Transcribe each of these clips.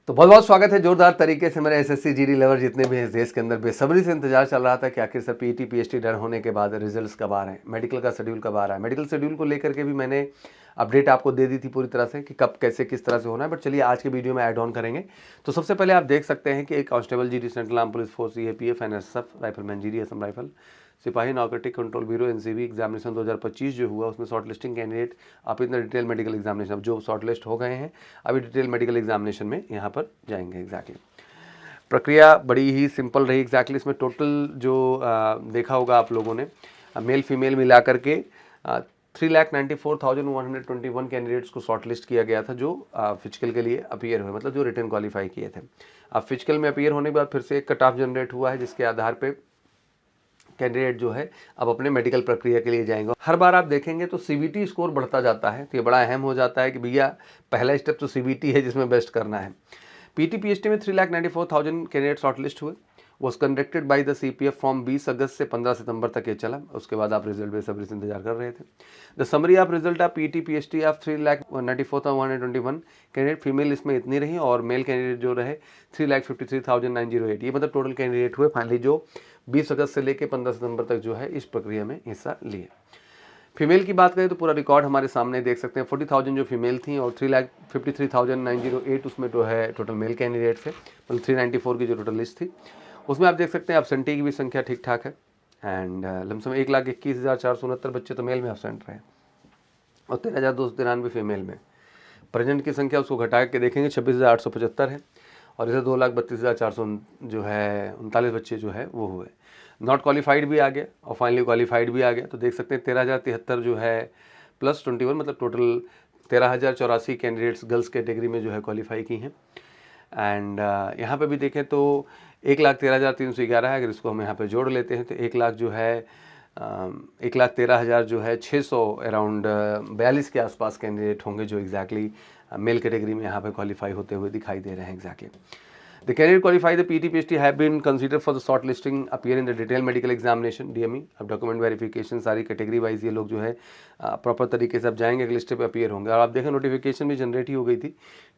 तो बहुत बहुत स्वागत है जोरदार तरीके से मेरे एसएससी जीडी लेवल जितने भी हैं देश के अंदर बेसब्री से इंतजार चल रहा था कि आखिर सर पीटी पीएचडी डन होने के बाद रिजल्ट्स कब आ रहे हैं, मेडिकल का शेड्यूल कब आ रहा है। मेडिकल शेड्यूल को लेकर के भी मैंने अपडेट आपको दे दी थी पूरी तरह से कि कब कैसे किस तरह से होना है, बट चलिए आज के वीडियो में ऐड ऑन करेंगे। तो सबसे पहले आप देख सकते हैं कि एक constable GD, central arm police force, CAPF, NSF, rifleman GD, Assam rifle, सिपाही narcotic control bureau, NCB examination 2025 जो हुआ उसमें शॉर्ट लिस्टिंग कैंडिडेट आप इतना डिटेल मेडिकल एग्जामिनेशन, अब जो शॉर्ट लिस्ट हो गए हैं अभी डिटेल मेडिकल एग्जामिनेशन में यहाँ पर जाएंगे। एग्जैक्टली प्रक्रिया बड़ी ही सिंपल रही। एग्जैक्टली इसमें टोटल जो देखा होगा आप लोगों ने मेल फीमेल मिला करके 3,94,121 कैंडिडेट्स को शॉर्ट लिस्ट किया गया था जो फिजिकल के लिए अपीयर हुए, मतलब जो रिटर्न क्वालिफाई किए थे। अब फिजिकल में अपीयर होने के बाद फिर से एक कट ऑफ जनरेट हुआ है जिसके आधार पे कैंडिडेट जो है अब अपने मेडिकल प्रक्रिया के लिए जाएंगे। हर बार आप देखेंगे तो सीबीटी स्कोर बढ़ता जाता है, तो ये बड़ा अहम हो जाता है कि भैया पहला स्टेप तो सीबीटी है जिसमें बेस्ट करना है। पीटी पीएचडी में 3,94,000 कैंडिडेट शॉर्टलिस्ट हुए। Was conducted by the CPF from 20 अगस्त से 15 सितंबर तक ये चला। उसके बाद आप रिजल्ट बेसब्री से इंतजार कर रहे थे। The summary of result of PT PhD of 3,94,121 candidate, female इसमें इतनी रही और मेल कैंडिडेट जो रहे 3,53,908। ये मतलब टोटल कैंडिडेट हुए फाइनली जो 20 अगस्त से लेकर 15 सितंबर तक जो है इस प्रक्रिया में हिस्सा लिए। फीमेल की बात करें तो पूरा रिकॉर्ड हमारे सामने देख सकते हैं। 40,000 जो फीमेल थी और 3,53,908 उसमें जो है टोटल मेल कैंडिडेट थे, मतलब 394 की जो टोटल लिस्ट थी उसमें आप देख सकते हैं एब्सेंटी की भी संख्या ठीक ठाक है। एंड लमसम 1,21,469 बच्चे तो मेल में एब्सेंट रहे और 13,293 फीमेल में। प्रेजेंट की संख्या उसको घटा के देखेंगे 26,875 है और इसे 2,32,400 जो है 39 बच्चे जो है वो हुए। नॉट क्वालिफाइड भी आ गया और फाइनली क्वालिफाइड भी आ गया। तो देख सकते हैं 13,073 जो है प्लस 21, मतलब टोटल 13,084 कैंडिडेट्स गर्ल्स कैटेगरी में जो है क्वालिफाई की हैं। एंड यहाँ पे भी देखें तो 1,13,311 है। अगर इसको हम यहाँ पे जोड़ लेते हैं तो 1 लाख जो है 1,13,000 जो है 600 अराउंड 42 के आसपास कैंडिडेट होंगे जो एग्जैक्टली मेल कैटेगरी में यहाँ पे क्वालिफाई होते हुए दिखाई दे रहे हैं। Exactly The candidate qualified the PT PhD have been considered for the short listing appear in the detailed medical examination DME। अब डॉक्यूमेंट वेरिफिकेशन सारी कैटेगरी वाइज ये लोग जो है प्रॉपर तरीके से अब जाएंगे, अगले लिस्ट पे अपीयर होंगे। और आप देखें नोटिफिकेशन भी जनरेट ही हो गई थी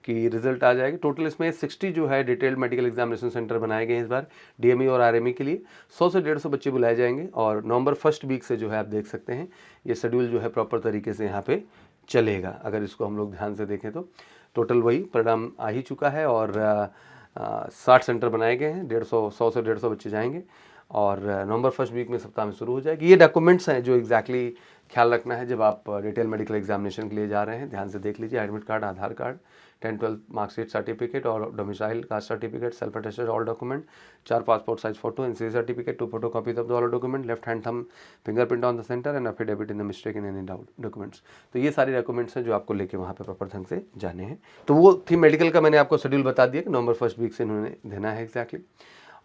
कि रिजल्ट आ जाएगी। टोटल इसमें 60 जो है डिटेल्ड मेडिकल एग्जामिनेशन सेंटर बनाए गए हैं इस बार DME और RME के लिए। 100 से 150 बच्चे बुलाए जाएंगे और नवंबर फर्स्ट वीक से जो है आप देख सकते हैं ये शेड्यूल जो है प्रॉपर तरीके से यहाँ पे चलेगा। अगर इसको हम लोग ध्यान से देखें तो टोटल वही परिणाम आ ही चुका है और 60 सेंटर बनाए गए हैं। 100 से 150 बच्चे जाएंगे और नवंबर फर्स्ट वीक में सप्ताह में शुरू हो जाएगी। ये डॉक्यूमेंट्स हैं जो एग्जैक्टली ख्याल रखना है जब आप डिटेल मेडिकल एग्जामिनेशन के लिए जा रहे हैं। ध्यान से देख लीजिए, एडमिट कार्ड, आधार कार्ड, 10-12 मार्कशीट सर्टिफिकेट और domicile caste certificate, self attested all document, 4 passport size photo, NCC certificate, 2 photo copies of the all document, left hand thumb fingerprint on the centre and affidavit in the mistake in any doubt documents. तो ये सारे documents हैं जो आपको लेके वहाँ पे proper ढंग से जाने हैं। तो वो थी मेडिकल का, मैंने आपको शेड्यूल बता दिया कि नवंबर फर्स्ट वीक से इन्होंने देना है एग्जैक्टली।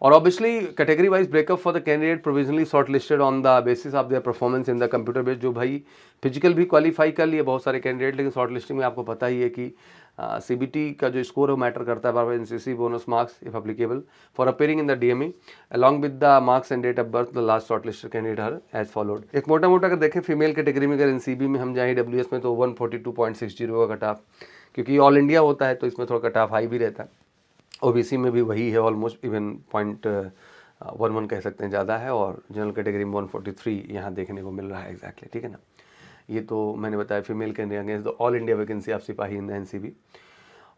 और obviously category wise breakup for the candidate provisionally short listed on the basis of their performance in the computer based. जो भाई फिजिकल भी क्वालिफाई कर लिए बहुत सारे कैंडिडेट, लेकिन शॉर्ट लिस्टिंग में आपको पता ही है कि सीबीटी का जो स्कोर है वो मैटर करता है। बार NCC bonus marks if applicable for appearing in the DME along with the marks and date of birth the last short listed candidate her age followed. एक मोटा मोटा अगर देखें फीमेल कैटेगरी में, अगर एनसीबी में हम जाएँ WS में तो 142.60 का कट ऑफ, क्योंकि ऑल इंडिया होता है तो इसमें थोड़ा कट ऑफ हाई भी रहता है। ओबीसी में भी वही है, ऑलमोस्ट इवन 0.11 कह सकते हैं ज़्यादा है और जनरल कैटेगरी में 143 यहाँ देखने को मिल रहा है एग्जैक्टली, ठीक है ना। ये तो मैंने बताया female candidate against the all India vacancy of सिपाही इन द एनसीबी।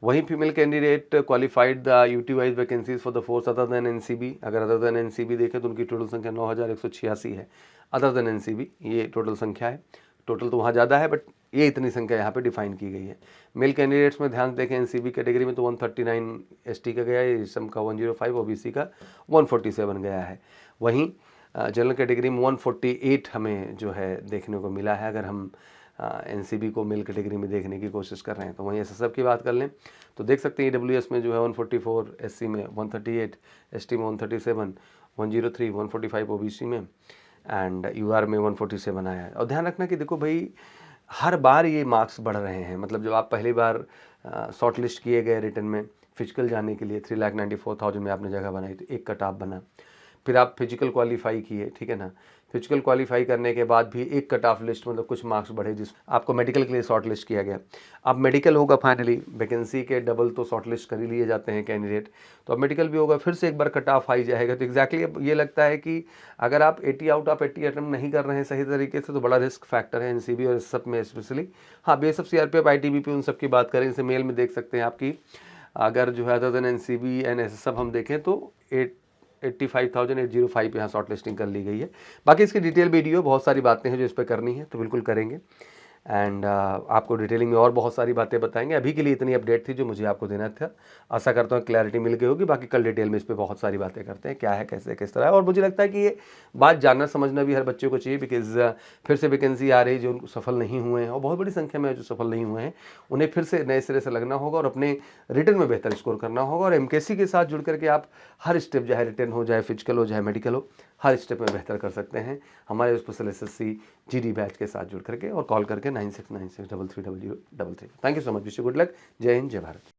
वहीं female candidate qualified the UT wise vacancies for the force other than NCB. अगर अदर देन एनसीबी देखें तो उनकी टोटल संख्या 9,186 है। अदर देन एनसीबी ये total संख्या है। टोटल तो वहाँ ज़्यादा है बट ये इतनी संख्या यहाँ पे डिफाइन की गई है। मेल कैंडिडेट्स में ध्यान देखें एनसीबी कैटेगरी में तो 139 एसटी का गया है, इसम का 105, ओबीसी का 147 गया है। वहीं जनरल कैटेगरी में 148 हमें जो है देखने को मिला है अगर हम एनसीबी को मेल कैटेगरी में देखने की कोशिश कर रहे हैं। तो वहीं एसएसएफ की बात कर लें तो देख सकते हैं ईडब्ल्यूएस में जो है 144, एससी में 138, एसटी में 137, 103, 145 ओबीसी में एंड यूआर में 147 आया है। और ध्यान रखना कि देखो भाई हर बार ये मार्क्स बढ़ रहे हैं, मतलब जब आप पहली बार शॉर्ट लिस्ट किए गए रिटर्न में फिजिकल जाने के लिए 3,94,000 में आपने जगह बनाई तो एक कट ऑफ बना, फिर आप फिजिकल क्वालिफाई किए, ठीक है ना, फिजिकल क्वालिफाई करने के बाद भी एक कट ऑफ लिस्ट मतलब कुछ मार्क्स बढ़े जिस आपको मेडिकल के लिए शॉर्ट लिस्ट किया गया। अब मेडिकल होगा फाइनली, वैकेंसी के डबल तो शॉर्ट लिस्ट कर ही लिए जाते हैं कैंडिडेट, तो अब मेडिकल भी होगा, फिर से एक बार कट ऑफ हाई जाएगा। तो एग्जैक्टली अब ये लगता है कि अगर आप 80 आउट ऑफ 80 अटेम्प्ट नहीं कर रहे हैं सही तरीके से तो बड़ा रिस्क फैक्टर है एनसीबी और इस सब में स्पेशली। हाँ, बीएसएफ, सीआरपीएफ, आईटीबीपी उन सब की बात करें, जैसे मेल में देख सकते हैं आपकी अगर जो है other than NCB and SSF हम देखें तो 85,805 यहाँ शॉर्ट लिस्टिंग कर ली गई है। बाकी इसकी डिटेल वीडियो बहुत सारी बातें हैं जो इस पर करनी है तो बिल्कुल करेंगे एंड आपको डिटेलिंग में और बहुत सारी बातें बताएंगे। अभी के लिए इतनी अपडेट थी जो मुझे आपको देना था। आशा करता हूँ क्लैरिटी मिल गई होगी। बाकी कल डिटेल में इस पर बहुत सारी बातें करते हैं, क्या है, कैसे, किस तरह है। और मुझे लगता है कि ये बात जानना समझना भी हर बच्चे को चाहिए, बिकॉज फिर से वैकेंसी आ रही जो उनको सफल नहीं हुए हैं और बहुत बड़ी संख्या में जो सफल नहीं हुए हैं उन्हें फिर से नए सिरे से लगना होगा और अपने रिटर्न में बेहतर स्कोर करना होगा। और एमकेसी के साथ जुड़ करके आप हर स्टेप, चाहे रिटर्न हो, चाहे फिजिकल हो, चाहे मेडिकल हो, हर स्टेप में बेहतर कर सकते हैं हमारे स्पेशल एसएससी जीडी बैच के साथ जुड़ करके और कॉल करके 9696333033। Thank you so much, wish you good luck. जय हिंद, जय भारत।